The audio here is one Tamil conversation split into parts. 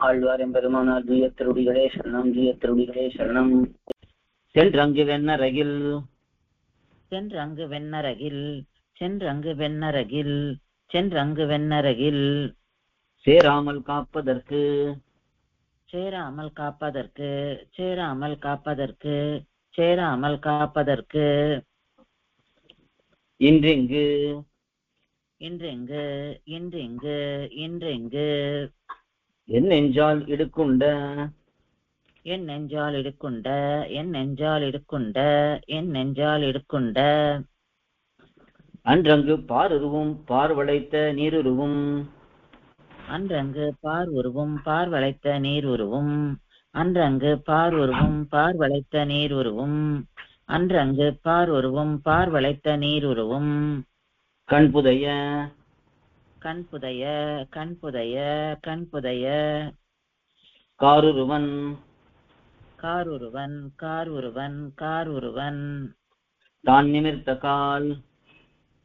ஆழ்வார் பெருமானார் ஜீயத்திருடிகளே சரணம், ஜீயத்திருடிகளே சரணம். சென்றங்கு வெண்ணரகில் சென்றங்கு வெண்ணரகில் சென்றங்கு வெண்ணரகில் சென்றங்கு வெண்ணரகில் சேராமல் காப்பதற்கு சேராமல் காப்பதற்கு சேராமல் காப்பதற்கு சேராமல் காப்பதற்கு இன்றெங்கு இன்றெங்கு இன்றெங்கு இன்றெங்கு என் நெஞ்சால் இடுக்குண்ட என் நெஞ்சால் இடுக்குண்ட என் நெஞ்சால் இடுக்குண்ட என் நெஞ்சால் இடுக்குண்ட அன்றங்கு பாருருவும் பார்வளைத்த நீருருவும் அன்றங்கு பார் உருவும் பார்வளைத்த நீர் உருவும் அன்றங்கு பார் உருவும் பார்வளைத்த நீர் உருவும் அன்றங்கு பார் உருவும் பார்வளைத்த நீர் உருவும் கண்புதைய கண்புதைய கண்புதைய கண்புதைய காருருவன் காருருவன் காருருவன் காருருவன் தான் நிமிர்த்த கால்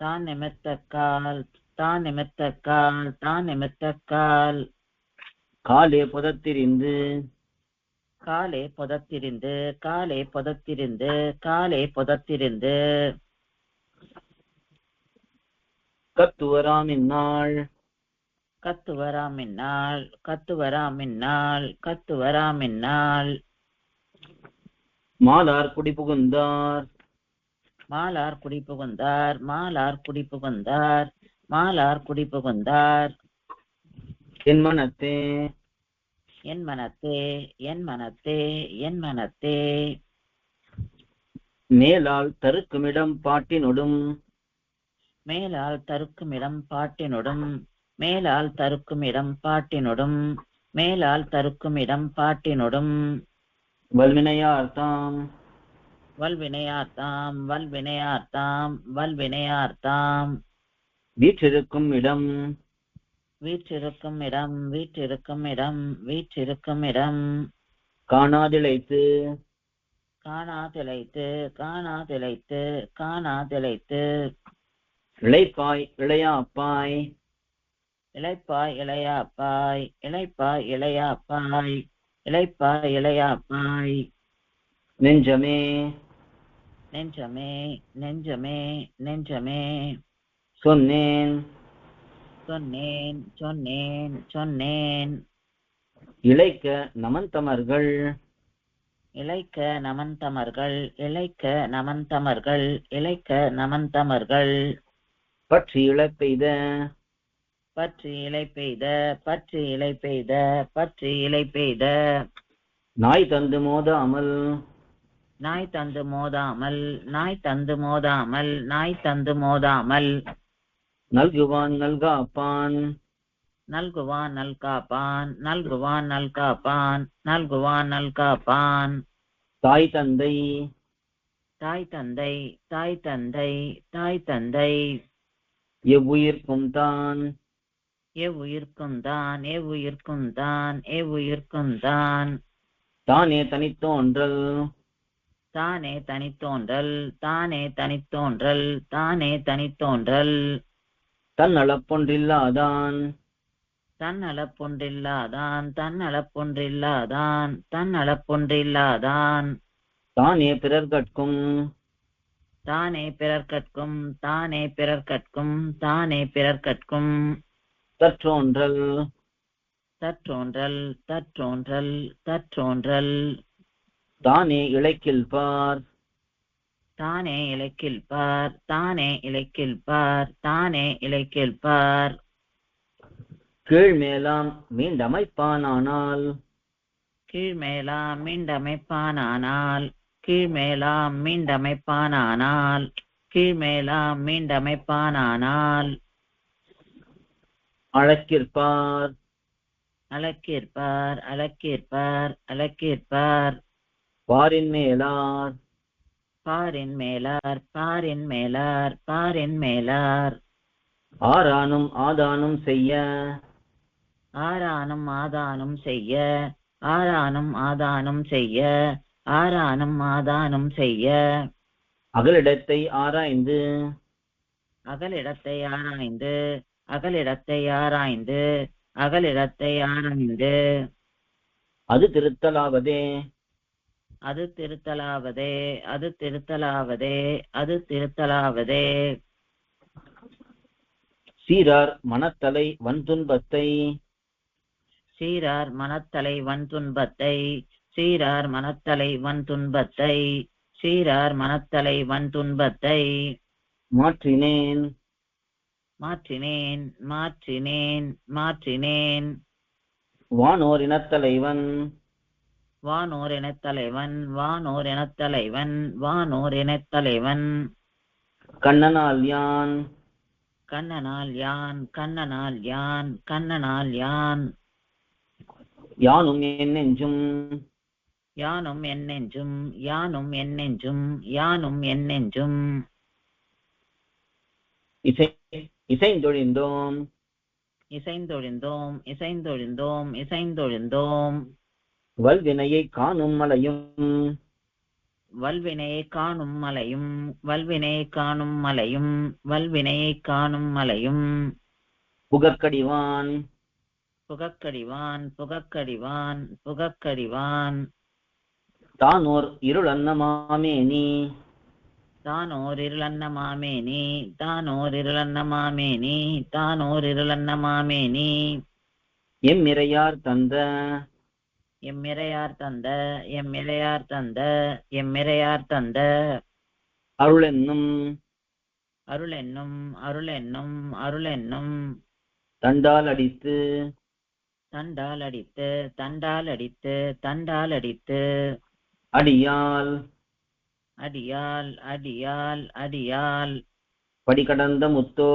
தான் நிமிர்த்த கால் தான் நிமிர்த்த கால் தான் நிமிர்த்த கால் காலே புதத்திரிந்து காலே புதத்திரிந்து காலே புதத்திரிந்து காலே புதத்திரிந்து கத்துவராமின்னாள் கத்துவராமின்னாள் கத்துவராமின்னாள் கத்துவராமின்னாள் மாலார் குடி புகுந்தார் மாலார் குடி புகுந்தார் மாலார் குடி புகுந்தார் மாலார் குடி புகுந்தார் என் மனத்தே என் மனத்தே என் மனத்தே என் மனத்தே மேலால் தருக்குமிடம் பாட்டினொடும் மேலால் தருக்குமிடம் பாட்டினொடும் மேலால் தருக்குமிடம் பாட்டினொடும் மேலால் தருக்குமிடம் பாட்டினொடும் வல்வினையார்த்தாம் வல்வினையார்த்தாம் வல்வினையார்த்தாம் வல்வினையார்த்தாம் வீற்றிருக்கும் இடம் வீற்றிருக்கும் இடம் வீற்றிருக்கும் இடம் வீற்றிருக்கும் இடம் காணாதிழைத்து காணாதிழைத்து காணாதிழைத்து காணாதிழைத்து இளைப்பாய் இளையாப்பாய் இளைப்பாய் இளையாப்பாய் இளைப்பாய் இளையாப்பாய் இளைப்பாய் இளையாப்பாய் நெஞ்சமே நெஞ்சமே நெஞ்சமே நெஞ்சமே சொன்னேன் சொன்னேன் சொன்னேன் சொன்னேன் இளைக்க நமந்தமர்கள் இளைக்க நமந்தமர்கள் இளைக்க நமந்தமர்கள் இளைக்க நமந்தமர்கள் பற்றி இழப்பெய்த பற்றி இலை பெய்த பற்றி இலை பெய்த பற்றி இலை பெய்த நாய் தந்து மோதாமல் நாய் தந்து மோதாமல் நாய் தந்து மோதாமல் நாய் தந்து மோதாமல் நல்குவான் நல்காப்பான் நல்குவான் நல்காப்பான் நல்குவான் நல்காப்பான் நல்குவான் நல்காப்பான் தாய் தந்தை தாய் தந்தை தாய் தந்தை தாய் தந்தை எவ்வுயிர்க்கும் தான் எவ்வுயிர்க்கும் தான் எவ்வுயிர்க்கும் தான் எவ்வுயிர்க்கும் தான் தானே தனித்தோன்றல் தானே தனித்தோன்றல் தானே தனித்தோன்றல் தானே தனித்தோன்றல் தன்னளப்பொன்றில்லாதான் தன்னளப்பொன்றில்லாதான் தன்னளப்பொன்றில்லாதான் தன்னளப்பொன்றில்லாதான் தானே பிறர்கட்கும் தானே பிறர்கட்கும் தானே பிறர்கட்கும் தானே பிறர்கட்கும் தற்றோன்றல் தற்றோன்றல் தற்றோன்றல் தற்றோன்றல் தானே இளைக்கில்பார் தானே இலைக்கில்பார் தானே இலைக்கில்பார் தானே இலைக்கில்பார் கீழ்மேலாம் மீண்டமைப்பானானால் கீழ்மேலாம் மீண்டமைப்பானானால் கீழ்மேலாம் மீண்டமைப்பானானால் கீழ்மேலாம் மீண்டமைப்பானானால் அழக்கிற்பார் அலக்கிற்பார் அலக்கிற்பார் அலக்கிற்பார் பாரின் மேலார் பாரின் மேலார் பாரின் மேலார் பாரின் மேலார் ஆரானும் ஆதானும் செய்ய ஆரானும் ஆதானும் செய்ய ஆரானும் ஆதானும் செய்ய ஆரானும் ஆதானும் செய்ய அகலிடத்தை ஆராய்ந்து அகலிடத்தை ஆராய்ந்து அகலிடத்தை ஆராய்ந்து அகலிடத்தை ஆராய்ந்து அது திருத்தலாவதே அது திருத்தலாவதே அது திருத்தலாவதே அது திருத்தலாவதே. சீரார் மனத்தலை வன்துன்பத்தை சீரார் மனத்தலை வன்துன்பத்தை சீரார் மனத்தலை வன்துன்பத்தை சீரார் மனத்தலை வன்துன்பத்தை மாற்றினேன் மாற்றினேன் மாற்றினேன் மாற்றினேன். வானோர் இனத்தலைவன் வானோர் இனத்தலைவன் வானோர் இனத்தலைவன் வானோர் இனத்தலைவன். கண்ணனால் யான் கண்ணனால் யான் கண்ணனால் யான் கண்ணனால் யான். யானும் என் நெஞ்சும் யானும் என் நெஞ்சும் யானும் என் நெஞ்சும் யானும் என் நெஞ்சும். இசை இசைந்தொழிந்தோம் இசைந்தொழிந்தோம் இசைந்தொழிந்தோம் இசைந்தொழிந்தோம். வல்வினையை காணும் மலையும் வல்வினையை காணும் மலையும் வல்வினையை காணும் மலையும் வல்வினையை காணும் மலையும். புகக்கடிவான் புகக்கடிவான் புகக்கடிவான் புகக்கடிவான். தானோர் இருளன்னமாமேனி தானோர் இருளன்னமாமேனி தானோர் இருளன்னமாமேனி தானோர் இருளன்னமாமேனி. எம்மிரையார் தந்த எம்மிரையார் தந்த எம்மிரையார் தந்த எம்மிரையார் தந்த. அருளென்னும் அருளென்னும் அருளென்னும் அருளென்னும். தண்டால் அடித்து தண்டால் அடித்து தண்டால் அடித்து தண்டால் அடித்து. அடியால் அடியால் அடியால் அடியால். படிகடந்த முத்தோ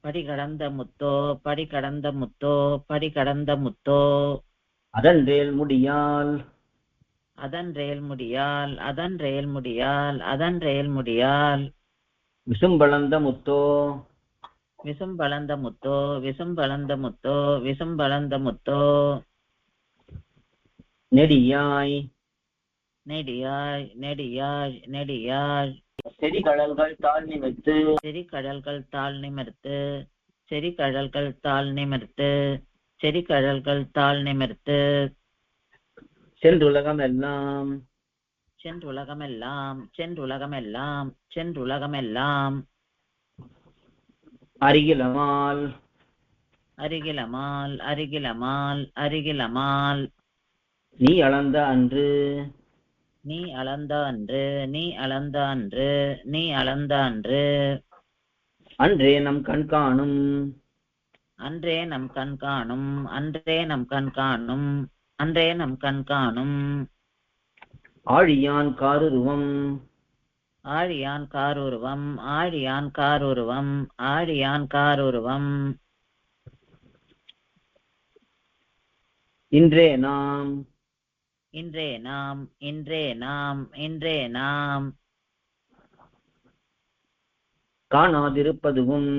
படிகடந்த முத்தோ படிகடந்த முத்தோ படிகடந்த முத்தோ. அதன்றேல் முடியால் அதன்றேல் முடியால் அதன்றேல் முடியால் அதன்றேல் முடியால். விசும்பளந்த முத்தோ விசும்பளந்த முத்தோ விசும்பளந்த முத்தோ விசும்பளந்த முத்தோ. நெடியாய் நெடியாய் நெடியாய் நெடியாய். செடிகடல்கள் தாழ் நிமித்து செறிகடல்கள் தாழ் நிமிர்த்து செறிகடல்கள் தாழ் நிமிர்த்து செறிகடல்கள் தாழ் நிமிர்த்து. சென்றுலகமெல்லாம் சென்றுலகமெல்லாம் சென்றுலகமெல்லாம் சென்றுலகமெல்லாம். அருகிலமால் அருகிலமால் அருகிலமால் அருகிலமால். நீ அளந்த அன்று நீ அளந்த அன்று நீ அளந்த அன்று நீ அளந்த அன்று. அன்றே நம் கண் காணும் அன்றே நம் கண் காணும் அன்றே நம் கண் காணும் அன்றே நம் கண் காணும். ஆழியான் காருருவம் ஆழியான் காருருவம் ஆழியான் காருருவம் ஆழியான் காருருவம். இன்றே நாம் இன்றே நாம் இன்றே நாம் இன்றே நாம். காணாதிருப்பதுவும்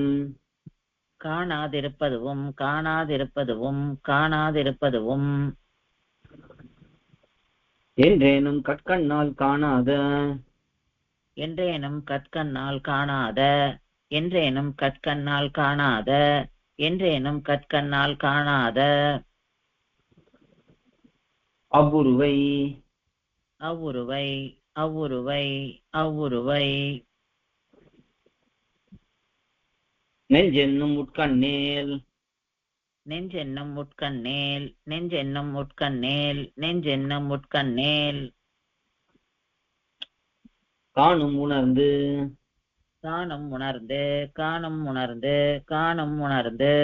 காணாதிருப்பதுவும் காணாதிருப்பதுவும் காணாதிருப்பதுவும். என்றேனும் கற்கண்ணால் காணாத என்றேனும் கற்கண்ணால் காணாத என்றேனும் கற்கண்ணால் காணாத என்றேனும் கற்கண்ணால் காணாத. அவ்வுருவை அவ்வுருவை அவ்வுருவை அவ்வுருவை. நெஞ்சென்னும் உட்கண்ணேல் நெஞ்சென்னும் உட்கண்ணேல் நெஞ்சென்னும் உட்கண்ணேல் நெஞ்சென்னும் உட்கண்ணேல். காணும் உணர்ந்து காணும் உணர்ந்து காணும் உணர்ந்து காணும் உணர்ந்து.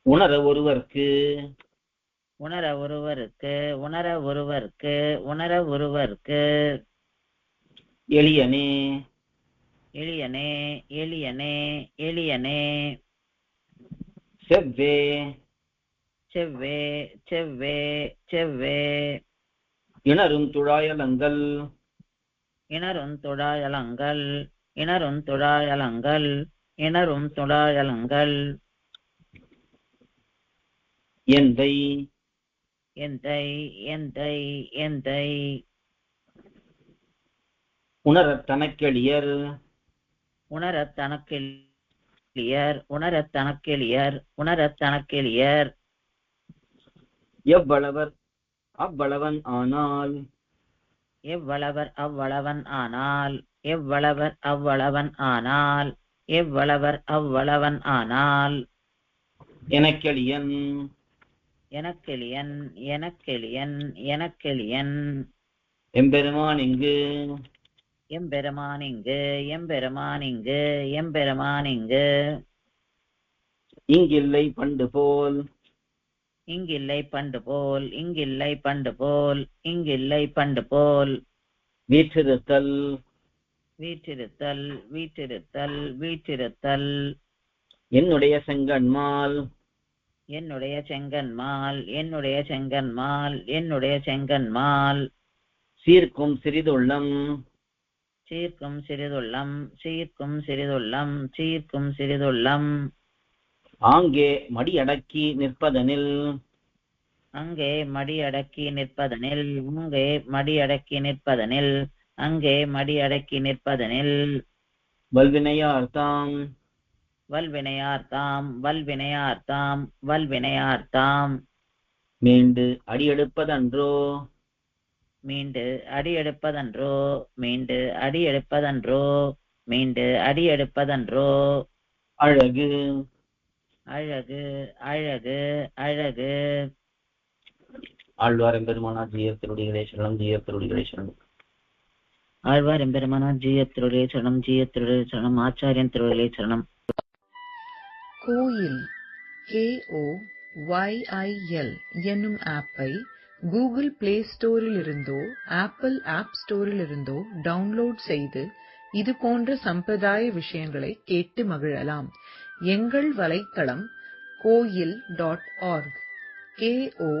உணர ஒருவர்க்கு உணர ஒருவருக்கு உணர ஒருவருக்கு உணர ஒருவருக்கு. எளியனே எளியனே எளியனே எளியனே. செவ்வே செவ்வே செவ்வே செவ்வே. இணரும் துழாயலங்கள் இணரும் துழாயலங்கள் இணரும் துழாயலங்கள் இணரும் துழாயலங்கள். எந்தை எந்தை எந்தை எந்தை. உணரத் தனக்கெளியர் உணரத் தனக்கில் உணரத் தனக்கெளியர் உணரத் தனக்கெளியர். எவ்வளவர் அவ்வளவன் ஆனால் எவ்வளவர் அவ்வளவன் ஆனால் எவ்வளவர் அவ்வளவன் ஆனால் எவ்வளவர் அவ்வளவன் ஆனால். எனக்கெளியன் எனக்கெளியன் எனக்கெளியன் எனக்கெளியன். எம்பெருமான் இங்கு எம்பெருமான் இங்கு எம்பெருமான் இங்கு எம்பெருமான் இங்கு. இங்கில்லை பண்டு போல் இங்கில்லை பண்டு போல் இங்கில்லை பண்டு போல் இங்கில்லை பண்டு போல். வீற்றிருத்தல் வீற்றிருத்தல் வீற்றிருத்தல் வீற்றிருத்தல். என்னுடைய செங்கண்மால் என்னுடைய செங்கன்மால் என்னுடைய செங்கன்மால் என்னுடைய செங்கன்மால். சீர்க்கும் சிறிதுள்ளம் சீர்க்கும் சிறிதுள்ளம் சீர்க்கும் சிறிதுள்ளம் சீர்க்கும் சிறிதுள்ளம். ஆங்கே மடியடக்கி நிற்பதனில் அங்கே மடியடக்கி நிற்பதனில் அங்கே மடியடக்கி நிற்பதனில் அங்கே மடியடக்கி நிற்பதனில். வல்வினையார்த்தாம் வல்வினையார்த்தாம் வல்வினையார்த்தாம் வல்வினையார்த்தாம். மீண்டு அடியெடுப்பதன்றோ மீண்டு அடியெடுப்பதன்றோ மீண்டு அடியெடுப்பதன்றோ மீண்டு அடியெடுப்பதன்றோ. அழகு அழகு அழகு அழகு. ஆழ்வார் எம்பெருமானார் ஜீயர் திருடிகளே சரணம் ஜீயர் திருடிகளே சரணம். ஆழ்வார் எம்பெருமானார் ஜீயர் திருடைய சரணம் ஜீயர் திருடைய சரணம். ஆச்சாரியன் திருவடிகளே சரணம். கோயில் KOYIL என்னும் ஆப்பை கூகுள் பிளே ஸ்டோரில் இருந்தோ ஆப்பிள் ஆப் ஸ்டோரில் இருந்தோ டவுன்லோட் செய்து இது போன்ற சம்பிரதாய விஷயங்களை கேட்டு மகிழலாம். எங்கள் வலைத்தளம் koil.org KOYIL.org.